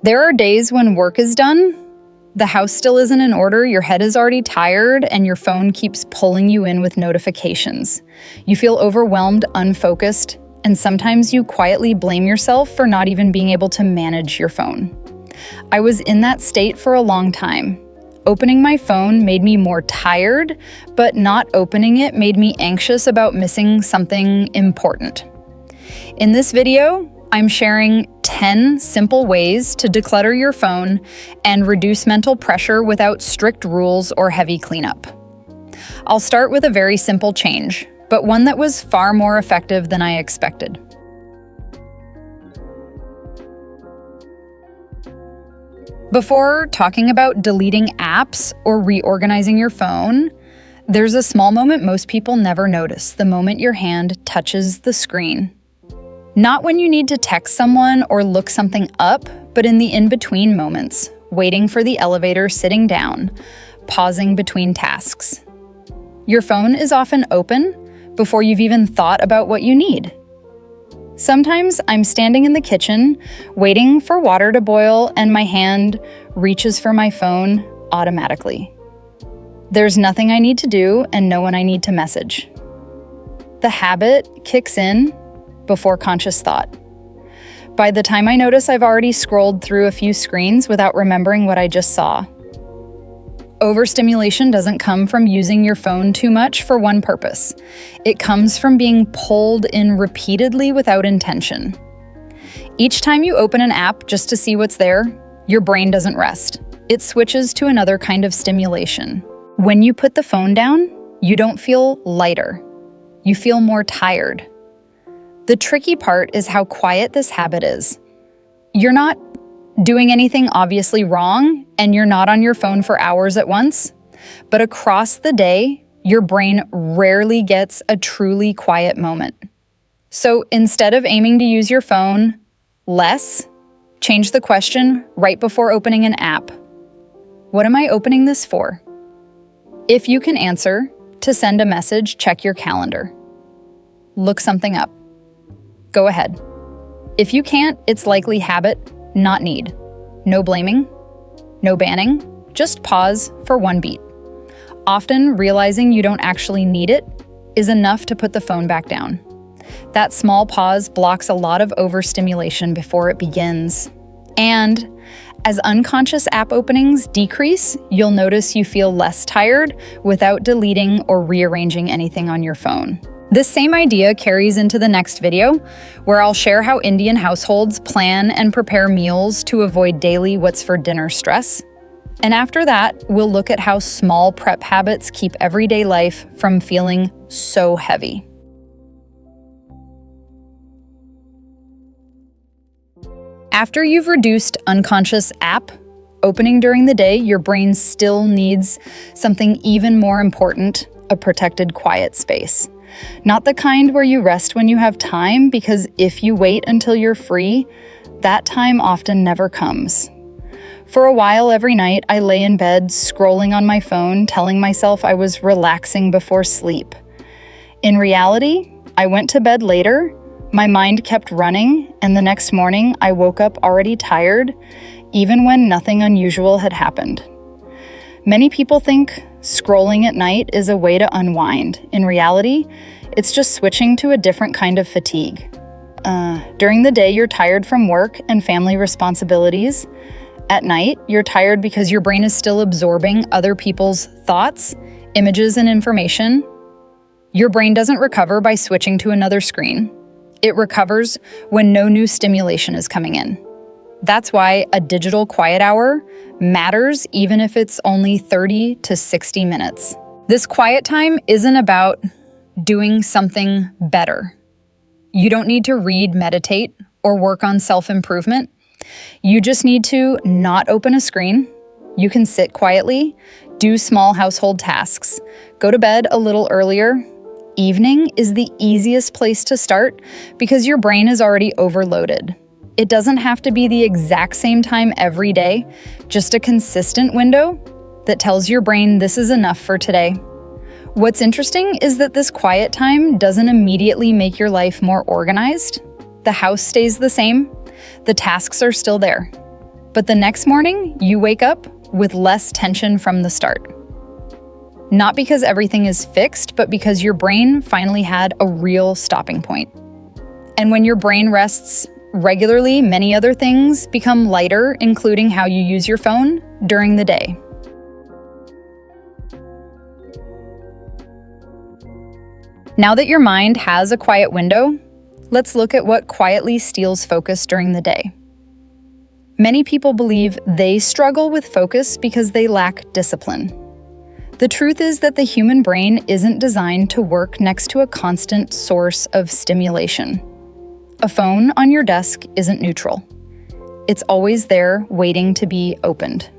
There are days when work is done, the house still isn't in order, your head is already tired, and your phone keeps pulling you in with notifications. You feel overwhelmed, unfocused, and sometimes you quietly blame yourself for not even being able to manage your phone. I was in that state for a long time. Opening my phone made me more tired, but not opening it made me anxious about missing something important. In this video, I'm sharing 10 simple ways to declutter your phone and reduce mental pressure without strict rules or heavy cleanup. I'll start with a very simple change, but one that was far more effective than I expected. Before talking about deleting apps or reorganizing your phone, there's a small moment most people never notice, the moment your hand touches the screen. Not when you need to text someone or look something up, but in the in-between moments, waiting for the elevator, sitting down, pausing between tasks. Your phone is often open before you've even thought about what you need. Sometimes I'm standing in the kitchen, waiting for water to boil, and my hand reaches for my phone automatically. There's nothing I need to do and no one I need to message. The habit kicks in before conscious thought. By the time I notice, I've already scrolled through a few screens without remembering what I just saw. Overstimulation doesn't come from using your phone too much for one purpose. It comes from being pulled in repeatedly without intention. Each time you open an app just to see what's there, your brain doesn't rest. It switches to another kind of stimulation. When you put the phone down, you don't feel lighter. You feel more tired. The tricky part is how quiet this habit is. You're not doing anything obviously wrong, and you're not on your phone for hours at once, but across the day, your brain rarely gets a truly quiet moment. So instead of aiming to use your phone less, change the question right before opening an app. What am I opening this for? If you can answer, to send a message, check your calendar. Look something up. Go ahead. If you can't, it's likely habit, not need. No blaming, no banning, just pause for one beat. Often, realizing you don't actually need it is enough to put the phone back down. That small pause blocks a lot of overstimulation before it begins. And as unconscious app openings decrease, you'll notice you feel less tired without deleting or rearranging anything on your phone. This same idea carries into the next video, where I'll share how Indian households plan and prepare meals to avoid daily what's for dinner stress. And after that, we'll look at how small prep habits keep everyday life from feeling so heavy. After you've reduced unconscious app opening during the day, your brain still needs something even more important, a protected quiet space. Not the kind where you rest when you have time, because if you wait until you're free, that time often never comes. For a while every night, I lay in bed scrolling on my phone, telling myself I was relaxing before sleep. In reality, I went to bed later, my mind kept running, and the next morning I woke up already tired, even when nothing unusual had happened. Many people think scrolling at night is a way to unwind. In reality, it's just switching to a different kind of fatigue. During the day, you're tired from work and family responsibilities. At night, you're tired because your brain is still absorbing other people's thoughts, images, and information. Your brain doesn't recover by switching to another screen. It recovers when no new stimulation is coming in. That's why a digital quiet hour matters, even if it's only 30 to 60 minutes. This quiet time isn't about doing something better. You don't need to read, meditate, or work on self-improvement. You just need to not open a screen. You can sit quietly, do small household tasks, go to bed a little earlier. Evening is the easiest place to start because your brain is already overloaded. It doesn't have to be the exact same time every day, just a consistent window that tells your brain this is enough for today. What's interesting is that this quiet time doesn't immediately make your life more organized. The house stays the same. The tasks are still there. But the next morning, you wake up with less tension from the start. Not because everything is fixed, but because your brain finally had a real stopping point. And when your brain rests regularly, many other things become lighter, including how you use your phone during the day. Now that your mind has a quiet window, let's look at what quietly steals focus during the day. Many people believe they struggle with focus because they lack discipline. The truth is that the human brain isn't designed to work next to a constant source of stimulation. A phone on your desk isn't neutral. It's always there, waiting to be opened.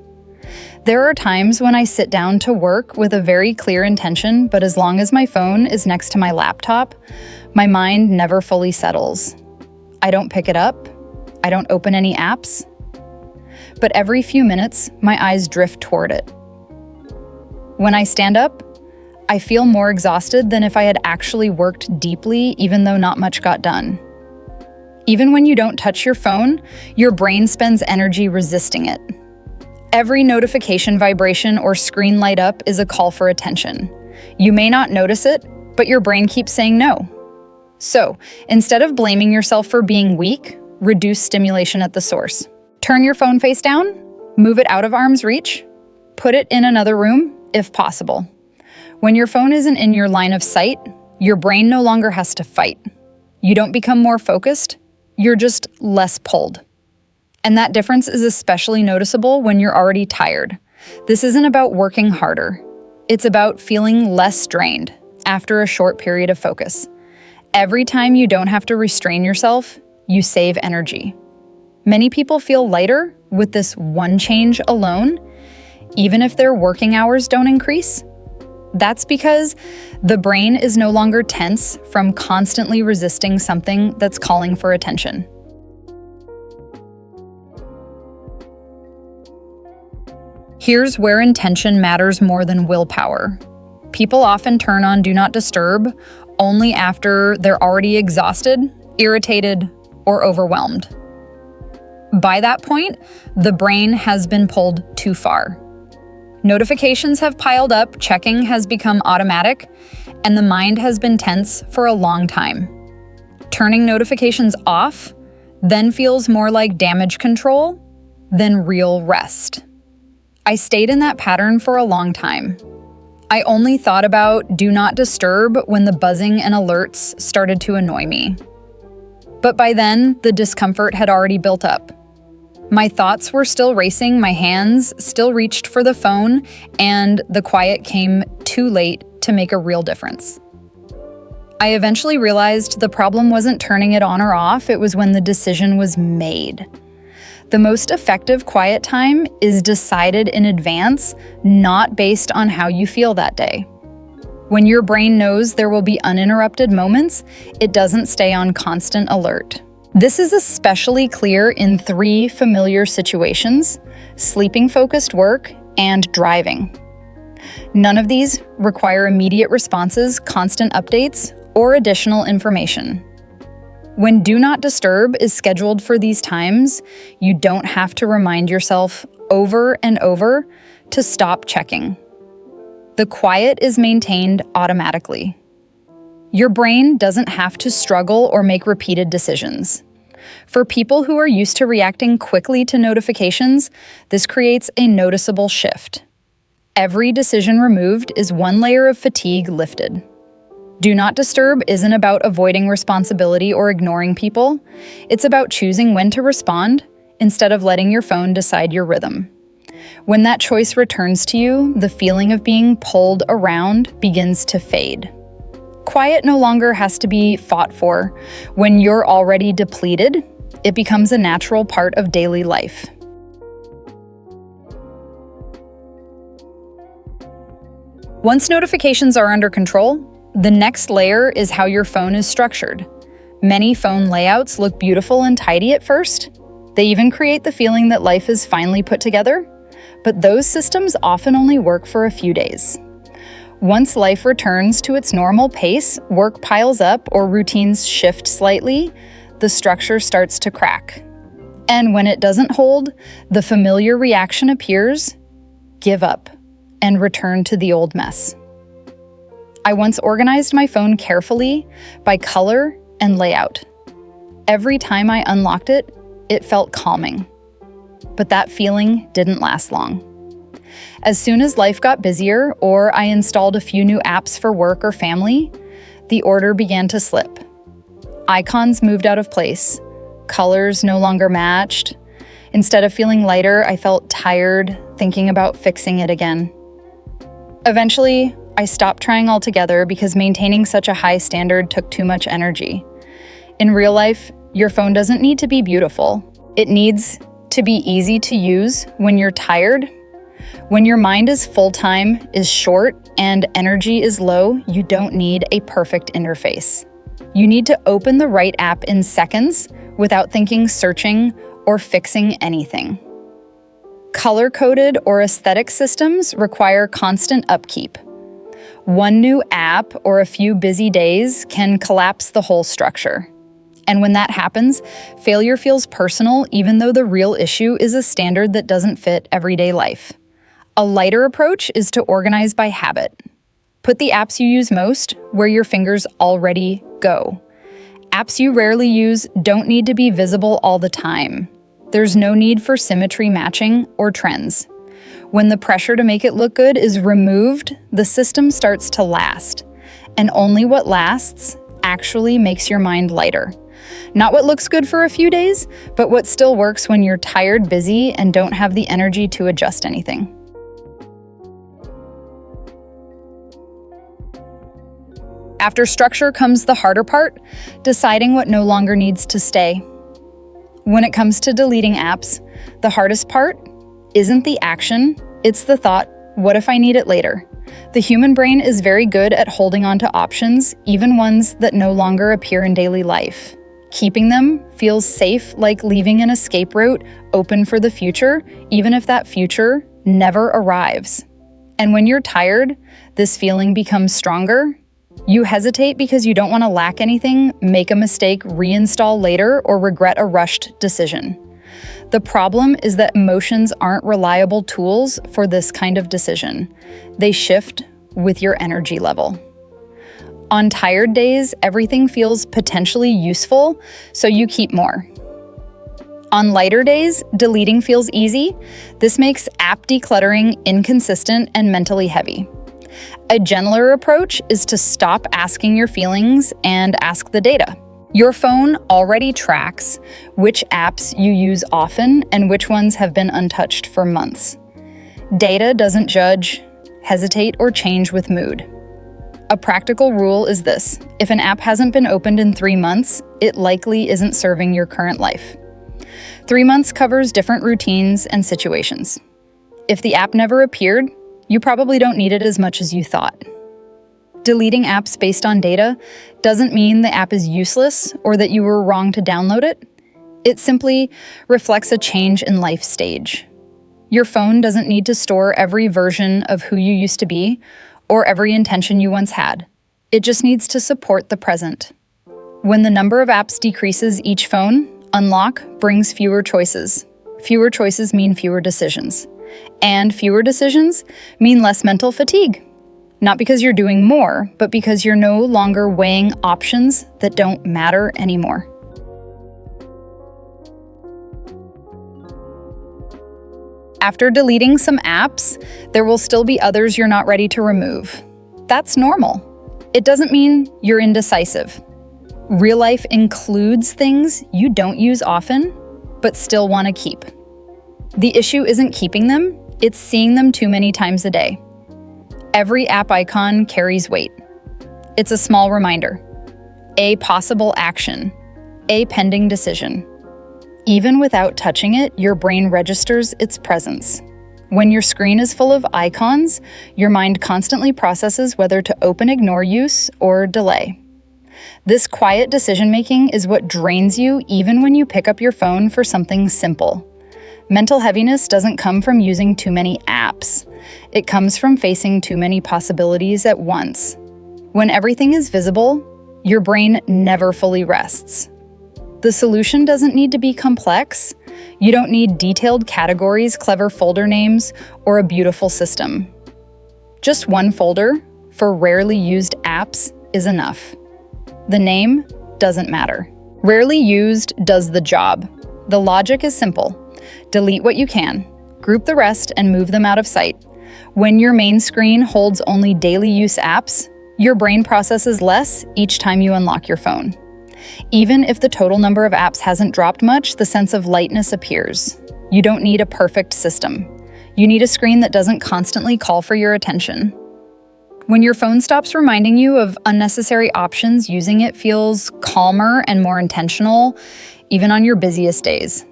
There are times when I sit down to work with a very clear intention, but as long as my phone is next to my laptop, my mind never fully settles. I don't pick it up. I don't open any apps. But every few minutes, my eyes drift toward it. When I stand up, I feel more exhausted than if I had actually worked deeply, even though not much got done. Even when you don't touch your phone, your brain spends energy resisting it. Every notification vibration or screen light up is a call for attention. You may not notice it, but your brain keeps saying no. So, instead of blaming yourself for being weak, reduce stimulation at the source. Turn your phone face down, move it out of arm's reach, put it in another room, if possible. When your phone isn't in your line of sight, your brain no longer has to fight. You don't become more focused, you're just less pulled. And that difference is especially noticeable when you're already tired. This isn't about working harder. It's about feeling less drained after a short period of focus. Every time you don't have to restrain yourself, you save energy. Many people feel lighter with this one change alone, even if their working hours don't increase. That's because the brain is no longer tense from constantly resisting something that's calling for attention. Here's where intention matters more than willpower. People often turn on Do Not Disturb only after they're already exhausted, irritated, or overwhelmed. By that point, the brain has been pulled too far. Notifications have piled up, checking has become automatic, and the mind has been tense for a long time. Turning notifications off then feels more like damage control than real rest. I stayed in that pattern for a long time. I only thought about Do Not Disturb when the buzzing and alerts started to annoy me. But by then, the discomfort had already built up. My thoughts were still racing, my hands still reached for the phone, and the quiet came too late to make a real difference. I eventually realized the problem wasn't turning it on or off, it was when the decision was made. The most effective quiet time is decided in advance, not based on how you feel that day. When your brain knows there will be uninterrupted moments, it doesn't stay on constant alert. This is especially clear in 3 familiar situations: sleeping-focused work and driving. None of these require immediate responses, constant updates, or additional information. When Do Not Disturb is scheduled for these times, you don't have to remind yourself over and over to stop checking. The quiet is maintained automatically. Your brain doesn't have to struggle or make repeated decisions. For people who are used to reacting quickly to notifications, this creates a noticeable shift. Every decision removed is one layer of fatigue lifted. Do Not Disturb isn't about avoiding responsibility or ignoring people. It's about choosing when to respond instead of letting your phone decide your rhythm. When that choice returns to you, the feeling of being pulled around begins to fade. Quiet no longer has to be fought for. When you're already depleted, it becomes a natural part of daily life. Once notifications are under control, the next layer is how your phone is structured. Many phone layouts look beautiful and tidy at first. They even create the feeling that life is finally put together. But those systems often only work for a few days. Once life returns to its normal pace, work piles up, or routines shift slightly, the structure starts to crack. And when it doesn't hold, the familiar reaction appears: give up and return to the old mess. I once organized my phone carefully by color and layout. Every time I unlocked it, it felt calming. But that feeling didn't last long. As soon as life got busier or I installed a few new apps for work or family, the order began to slip. Icons moved out of place. Colors no longer matched. Instead of feeling lighter, I felt tired, thinking about fixing it again. Eventually, I stopped trying altogether because maintaining such a high standard took too much energy. In real life, your phone doesn't need to be beautiful. It needs to be easy to use when you're tired. When your mind is full-time, is short, and energy is low, you don't need a perfect interface. You need to open the right app in seconds without thinking, searching, or fixing anything. Color-coded or aesthetic systems require constant upkeep. One new app or a few busy days can collapse the whole structure. And when that happens, failure feels personal, even though the real issue is a standard that doesn't fit everyday life. A lighter approach is to organize by habit. Put the apps you use most where your fingers already go. Apps you rarely use don't need to be visible all the time. There's no need for symmetry matching or trends. When the pressure to make it look good is removed, the system starts to last. And only what lasts actually makes your mind lighter. Not what looks good for a few days, but what still works when you're tired, busy, and don't have the energy to adjust anything. After structure comes the harder part, deciding what no longer needs to stay. When it comes to deleting apps, the hardest part isn't the action, it's the thought, what if I need it later? The human brain is very good at holding on to options, even ones that no longer appear in daily life. Keeping them feels safe, like leaving an escape route open for the future, even if that future never arrives. And when you're tired, this feeling becomes stronger. You hesitate because you don't want to lack anything, make a mistake, reinstall later, or regret a rushed decision. The problem is that emotions aren't reliable tools for this kind of decision. They shift with your energy level. On tired days, everything feels potentially useful, so you keep more. On lighter days, deleting feels easy. This makes app decluttering inconsistent and mentally heavy. A gentler approach is to stop asking your feelings and ask the data. Your phone already tracks which apps you use often and which ones have been untouched for months. Data doesn't judge, hesitate, or change with mood. A practical rule is this: if an app hasn't been opened in 3 months, it likely isn't serving your current life. 3 months covers different routines and situations. If the app never appeared, you probably don't need it as much as you thought. Deleting apps based on data doesn't mean the app is useless or that you were wrong to download it. It simply reflects a change in life stage. Your phone doesn't need to store every version of who you used to be or every intention you once had. It just needs to support the present. When the number of apps decreases each phone, unlock brings fewer choices. Fewer choices mean fewer decisions. And fewer decisions mean less mental fatigue. Not because you're doing more, but because you're no longer weighing options that don't matter anymore. After deleting some apps, there will still be others you're not ready to remove. That's normal. It doesn't mean you're indecisive. Real life includes things you don't use often, but still want to keep. The issue isn't keeping them, it's seeing them too many times a day. Every app icon carries weight. It's a small reminder, a possible action, a pending decision. Even without touching it, your brain registers its presence. When your screen is full of icons, your mind constantly processes whether to open, ignore use, or delay. This quiet decision-making is what drains you even when you pick up your phone for something simple. Mental heaviness doesn't come from using too many apps. It comes from facing too many possibilities at once. When everything is visible, your brain never fully rests. The solution doesn't need to be complex, You don't need detailed categories, clever folder names, or a beautiful system. Just one folder for rarely used apps is enough. The name doesn't matter. Rarely used does the job. The logic is simple. Delete what you can, group the rest, and move them out of sight. When your main screen holds only daily use apps, your brain processes less each time you unlock your phone. Even if the total number of apps hasn't dropped much, the sense of lightness appears. You don't need a perfect system. You need a screen that doesn't constantly call for your attention. When your phone stops reminding you of unnecessary options, using it feels calmer and more intentional, even on your busiest days.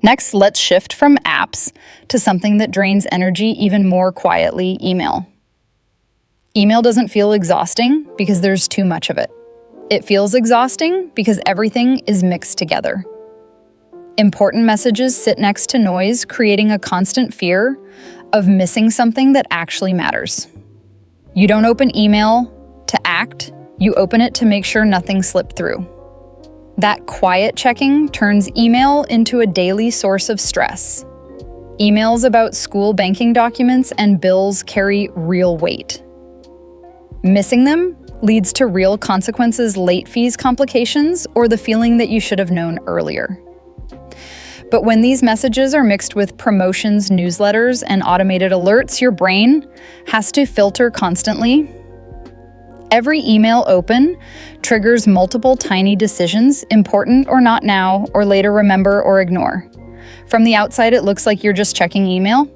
Next, let's shift from apps to something that drains energy even more quietly: email. Email doesn't feel exhausting because there's too much of it. It feels exhausting because everything is mixed together. Important messages sit next to noise, creating a constant fear of missing something that actually matters. You don't open email to act, you open it to make sure nothing slipped through. That quiet checking turns email into a daily source of stress. Emails about school banking documents and bills carry real weight. Missing them leads to real consequences: late fees, complications, or the feeling that you should have known earlier. But when these messages are mixed with promotions, newsletters, and automated alerts, your brain has to filter constantly. Every email open triggers multiple tiny decisions: important or not now, or later, remember or ignore. From the outside, it looks like you're just checking email.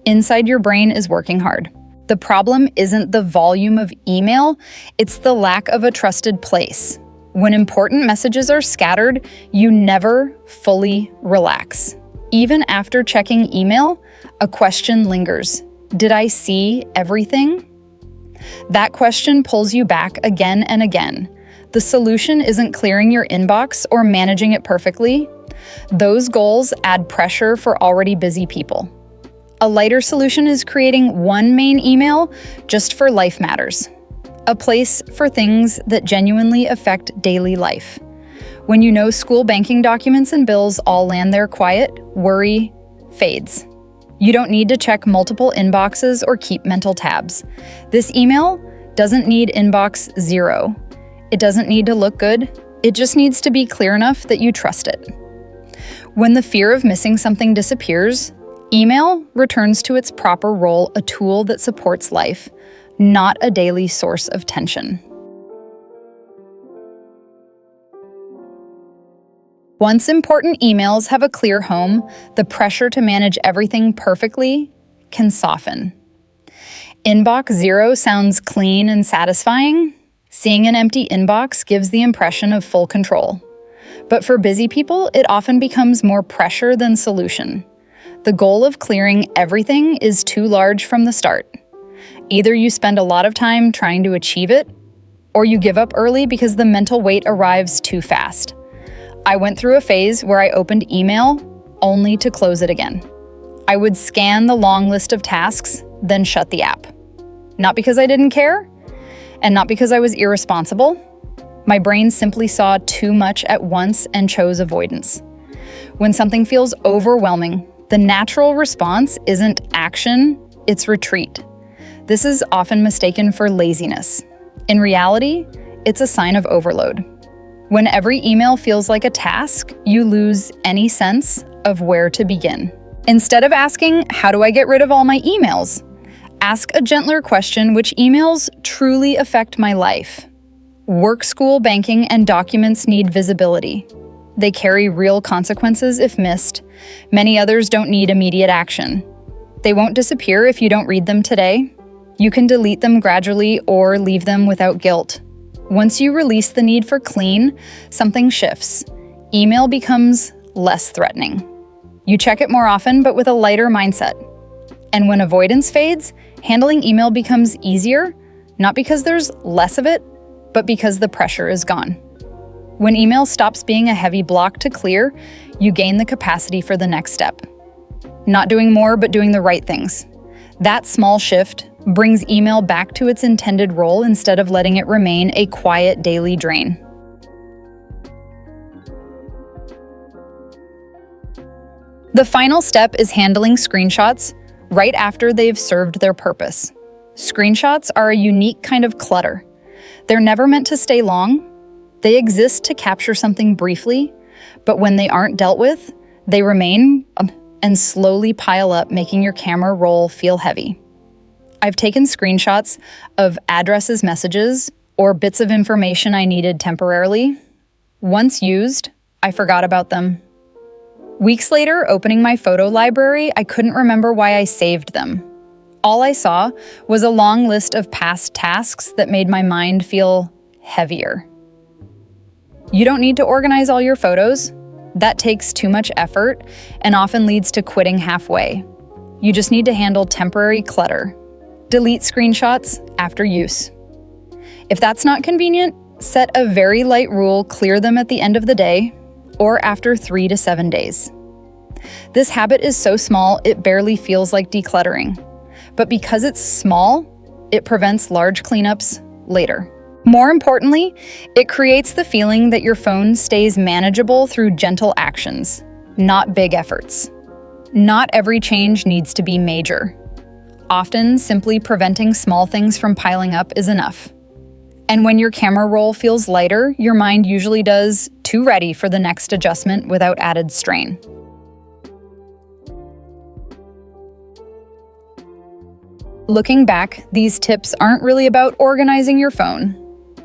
Inside, your brain is working hard. The problem isn't the volume of email, it's the lack of a trusted place. When important messages are scattered, you never fully relax. Even after checking email, a question lingers. Did I see everything? That question pulls you back again and again. The solution isn't clearing your inbox or managing it perfectly. Those goals add pressure for already busy people. A lighter solution is creating one main email just for life matters. A place for things that genuinely affect daily life. When you know school banking documents and bills all land there quiet, worry fades. You don't need to check multiple inboxes or keep mental tabs. This email doesn't need inbox 0. It doesn't need to look good. It just needs to be clear enough that you trust it. When the fear of missing something disappears, email returns to its proper role: a tool that supports life, not a daily source of tension. Once important emails have a clear home, the pressure to manage everything perfectly can soften. Inbox 0 sounds clean and satisfying. Seeing an empty inbox gives the impression of full control. But for busy people, it often becomes more pressure than solution. The goal of clearing everything is too large from the start. Either you spend a lot of time trying to achieve it, or you give up early because the mental weight arrives too fast. I went through a phase where I opened email only to close it again. I would scan the long list of tasks, then shut the app. Not because I didn't care, and not because I was irresponsible. My brain simply saw too much at once and chose avoidance. When something feels overwhelming, the natural response isn't action, it's retreat. This is often mistaken for laziness. In reality, it's a sign of overload. When every email feels like a task, you lose any sense of where to begin. Instead of asking, "How do I get rid of all my emails?" ask a gentler question: which emails truly affect my life? Work, school, banking, and documents need visibility. They carry real consequences if missed. Many others don't need immediate action. They won't disappear if you don't read them today. You can delete them gradually or leave them without guilt. Once you release the need for clean, something shifts. Email becomes less threatening. You check it more often, but with a lighter mindset. And when avoidance fades, handling email becomes easier, not because there's less of it, but because the pressure is gone. When email stops being a heavy block to clear, you gain the capacity for the next step. Not doing more, but doing the right things. That small shift brings email back to its intended role instead of letting it remain a quiet daily drain. The final step is handling screenshots right after they've served their purpose. Screenshots are a unique kind of clutter. They're never meant to stay long. They exist to capture something briefly, but when they aren't dealt with, they remain and slowly pile up, making your camera roll feel heavy. I've taken screenshots of addresses, messages, or bits of information I needed temporarily. Once used, I forgot about them. Weeks later, opening my photo library, I couldn't remember why I saved them. All I saw was a long list of past tasks that made my mind feel heavier. You don't need to organize all your photos. That takes too much effort and often leads to quitting halfway. You just need to handle temporary clutter. Delete screenshots after use. If that's not convenient, set a very light rule, clear them at the end of the day or after 3 to 7 days. This habit is so small, it barely feels like decluttering. But because it's small, it prevents large cleanups later. More importantly, it creates the feeling that your phone stays manageable through gentle actions, not big efforts. Not every change needs to be major. Often, simply preventing small things from piling up is enough. And when your camera roll feels lighter, your mind usually does too ready for the next adjustment without added strain. Looking back, these tips aren't really about organizing your phone.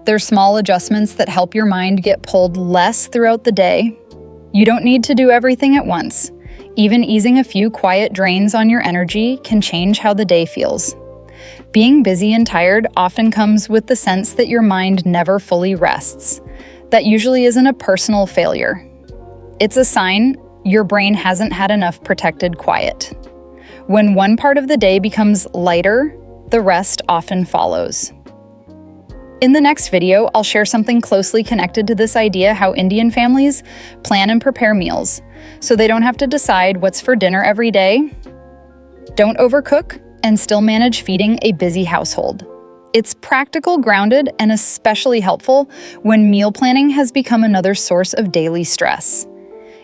They're small adjustments that help your mind get pulled less throughout the day. You don't need to do everything at once. Even easing a few quiet drains on your energy can change how the day feels. Being busy and tired often comes with the sense that your mind never fully rests. That usually isn't a personal failure. It's a sign your brain hasn't had enough protected quiet. When one part of the day becomes lighter, the rest often follows. In the next video, I'll share something closely connected to this idea: how Indian families plan and prepare meals, so they don't have to decide what's for dinner every day. Don't overcook and still manage feeding a busy household. It's practical, grounded, and especially helpful when meal planning has become another source of daily stress.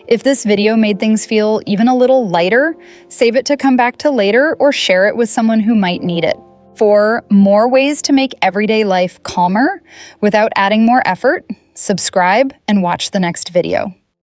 If this video made things feel even a little lighter, save it to come back to later or share it with someone who might need it. For more ways to make everyday life calmer without adding more effort, subscribe and watch the next video.